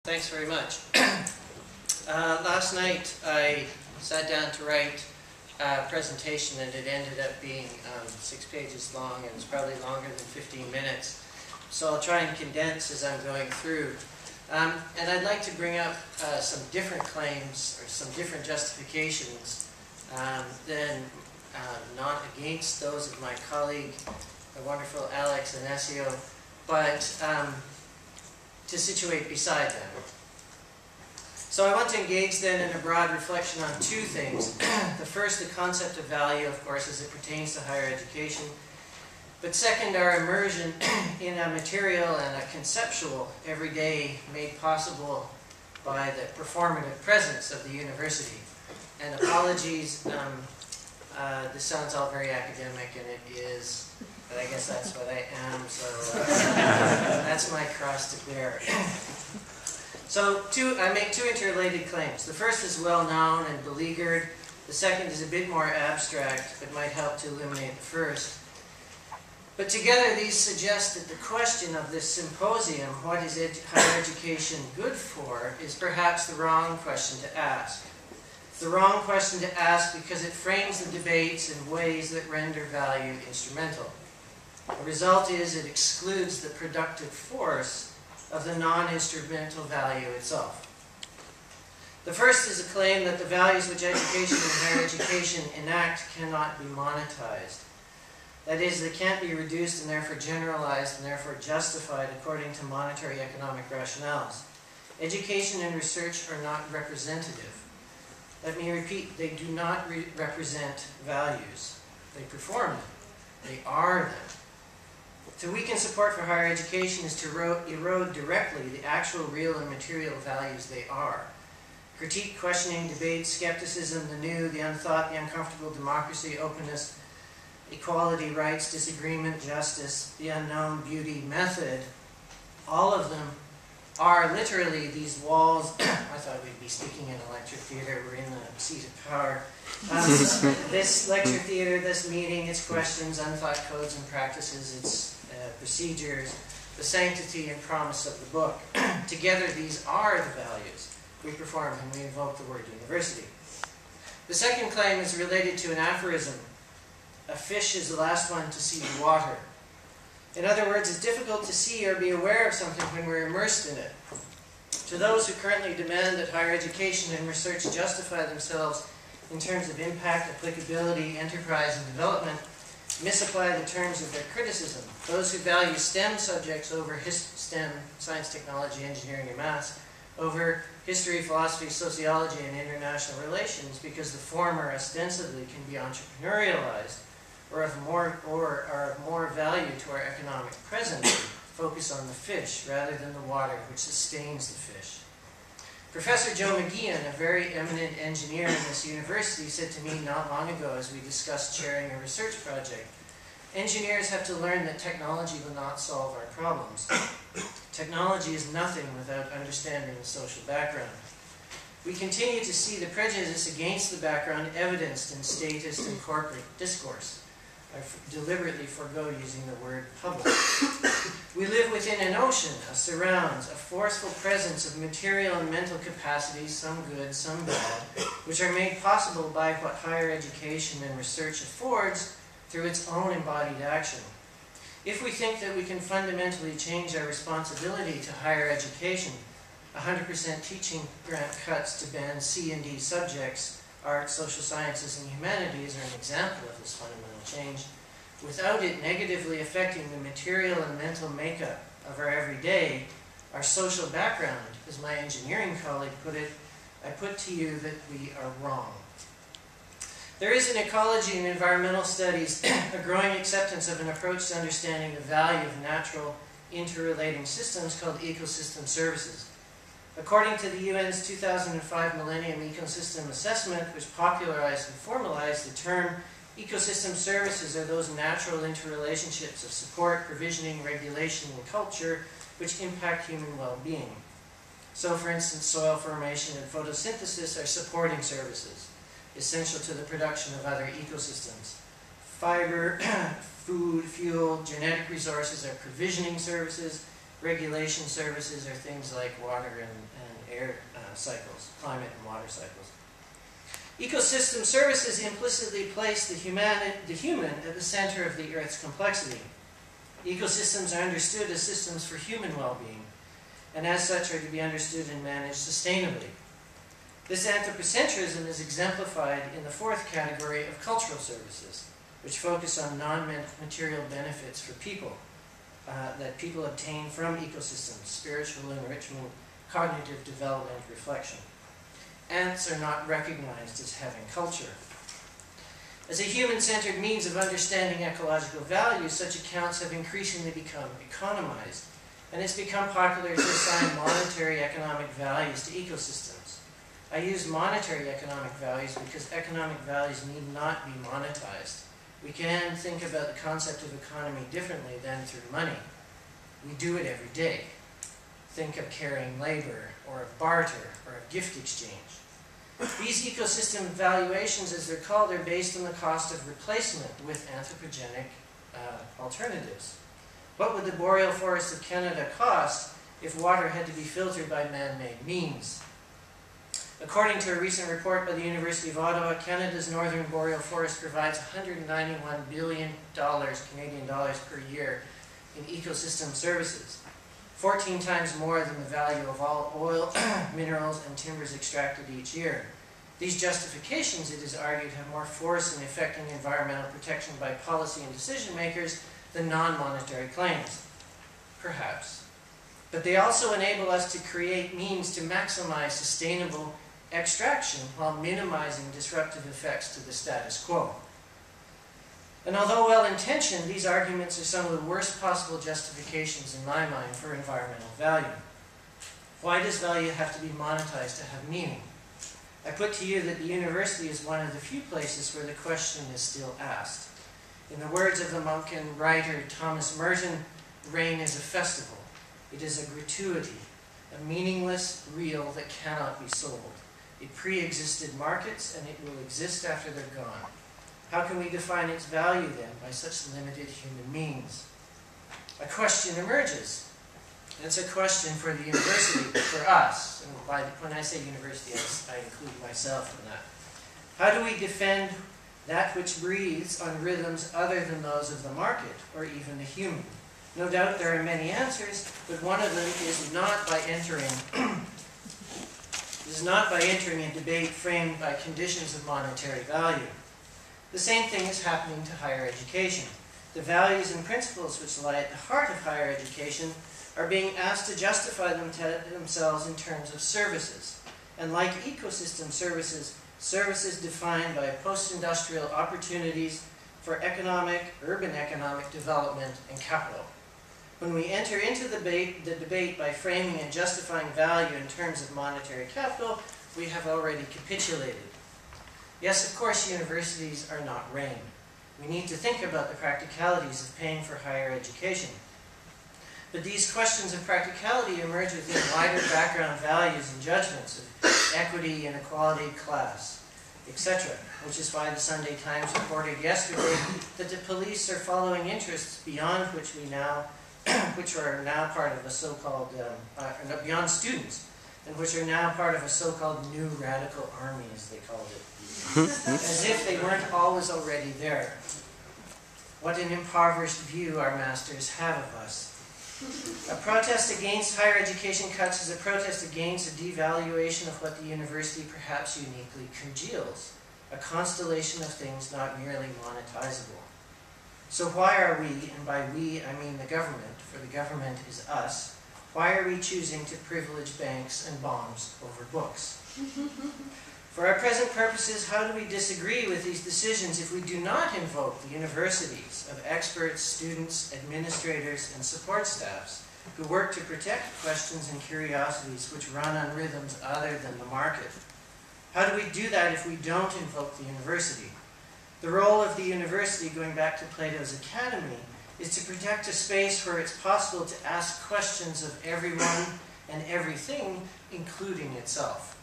Thanks very much. Last night I sat down to write a presentation and it ended up being 6 pages long, and it's probably longer than 15 minutes. So I'll try and condense as I'm going through. And I'd like to bring up some different claims or some different justifications than not against those of my colleague, the wonderful Alex Inesio, but to situate beside them. So I want to engage then in a broad reflection on two things. The first, the concept of value, of course, as it pertains to higher education. But second, our immersion in a material and a conceptual everyday made possible by the performative presence of the university. And apologies, this sounds all very academic, and it is, but I guess that's what I am, so that's my cross to bear. So I make two interrelated claims. The first is well known and beleaguered. The second is a bit more abstract, but might help to illuminate the first. But together these suggest that the question of this symposium, what is higher education good for, is perhaps the wrong question to ask. The wrong question to ask because it frames the debates in ways that render value instrumental. The result is it excludes the productive force of the non-instrumental value itself. The first is a claim that the values which education and higher education enact cannot be monetized. That is, they can't be reduced and therefore generalized and therefore justified according to monetary economic rationales. Education and research are not representative. Let me repeat, they do not represent values. They perform them. They are them. To weaken support for higher education is to erode directly the actual real and material values they are. Critique, questioning, debate, skepticism, the new, the unthought, the uncomfortable, democracy, openness, equality, rights, disagreement, justice, the unknown, beauty, method, all of them are literally these walls. I thought we'd be speaking in a lecture theater. We're in the seat of power. This lecture theater, this meeting, its questions, unthought codes and practices, its procedures, the sanctity and promise of the book. Together, these are the values we perform when we invoke the word university. The second claim is related to an aphorism. A fish is the last one to see the water. In other words, it's difficult to see or be aware of something when we're immersed in it. To those who currently demand that higher education and research justify themselves in terms of impact, applicability, enterprise, and development, misapply the terms of their criticism. Those who value STEM subjects over STEM, science, technology, engineering, and maths, over history, philosophy, sociology, and international relations, because the former ostensibly can be entrepreneurialized, or are of more value to our economic present, focus on the fish rather than the water which sustains the fish. Professor Joe McGeehan, a very eminent engineer in this university, said to me not long ago as we discussed chairing a research project, engineers have to learn that technology will not solve our problems. Technology is nothing without understanding the social background. We continue to see the prejudice against the background evidenced in statist and corporate discourse. I deliberately forego using the word public. We live within an ocean, a surrounds, a forceful presence of material and mental capacities, some good, some bad, which are made possible by what higher education and research affords through its own embodied action. If we think that we can fundamentally change our responsibility to higher education, 100% teaching grant cuts to ban C and D subjects, art, social sciences, and humanities, are an example of this fundamental change, without it negatively affecting the material and mental makeup of our everyday, our social background, as my engineering colleague put it, I put to you that we are wrong. There is in ecology and environmental studies a growing acceptance of an approach to understanding the value of natural interrelating systems called ecosystem services. According to the UN's 2005 Millennium Ecosystem Assessment, which popularized and formalized the term, ecosystem services are those natural interrelationships of support, provisioning, regulation, and culture which impact human well-being. So, for instance, soil formation and photosynthesis are supporting services, essential to the production of other ecosystems. Fiber, food, fuel, genetic resources are provisioning services, Regulation services are things like water and air cycles, climate and water cycles. Ecosystem services implicitly place the human at the center of the Earth's complexity. Ecosystems are understood as systems for human well-being, and as such are to be understood and managed sustainably. This anthropocentrism is exemplified in the fourth category of cultural services, which focus on non-material benefits for people that people obtain from ecosystems: spiritual enrichment, cognitive development, reflection. Ants are not recognized as having culture. As a human-centered means of understanding ecological values, such accounts have increasingly become economized, and it's become popular to assign monetary economic values to ecosystems. I use monetary economic values because economic values need not be monetized. We can think about the concept of economy differently than through money. We do it every day. Think of carrying labor, or of barter, or of gift exchange. These ecosystem valuations, as they're called, are based on the cost of replacement with anthropogenic alternatives. What would the boreal forests of Canada cost if water had to be filtered by man-made means? According to a recent report by the University of Ottawa, Canada's northern boreal forest provides $191 billion Canadian dollars per year in ecosystem services, 14 times more than the value of all oil, minerals, and timbers extracted each year. These justifications, it is argued, have more force in affecting environmental protection by policy and decision makers than non-monetary claims. Perhaps. But they also enable us to create means to maximize sustainable extraction while minimizing disruptive effects to the status quo. And although well-intentioned, these arguments are some of the worst possible justifications in my mind for environmental value. Why does value have to be monetized to have meaning? I put to you that the university is one of the few places where the question is still asked. In the words of the monk and writer Thomas Merton, rain is a festival. It is a gratuity, a meaningless real that cannot be sold. It pre-existed markets, and it will exist after they're gone. How can we define its value, then, by such limited human means? A question emerges. It's a question for the university, for us. And when I say university, I include myself in that. How do we defend that which breathes on rhythms other than those of the market, or even the human? No doubt there are many answers, but one of them is not by entering a debate framed by conditions of monetary value. The same thing is happening to higher education. The values and principles which lie at the heart of higher education are being asked to justify themselves in terms of services. And like ecosystem services, services defined by post-industrial opportunities for urban economic development and capital. When we enter into the debate by framing and justifying value in terms of monetary capital, we have already capitulated. Yes, of course, universities are not rain. We need to think about the practicalities of paying for higher education. But these questions of practicality emerge within wider background values and judgments of equity, inequality, class, etc., which is why the Sunday Times reported yesterday that the police are following interests beyond which are now part of a so-called, beyond students, and which are now part of a so-called new radical army, as they called it. As if they weren't always already there. What an impoverished view our masters have of us. A protest against higher education cuts is a protest against a devaluation of what the university perhaps uniquely congeals, a constellation of things not merely monetizable. So why are we, and by we I mean the government, for the government is us, why are we choosing to privilege banks and bombs over books? For our present purposes, how do we disagree with these decisions if we do not invoke the universities of experts, students, administrators, and support staffs who work to protect questions and curiosities which run on rhythms other than the market? How do we do that if we don't invoke the university? The role of the university, going back to Plato's Academy, is to protect a space where it's possible to ask questions of everyone and everything, including itself.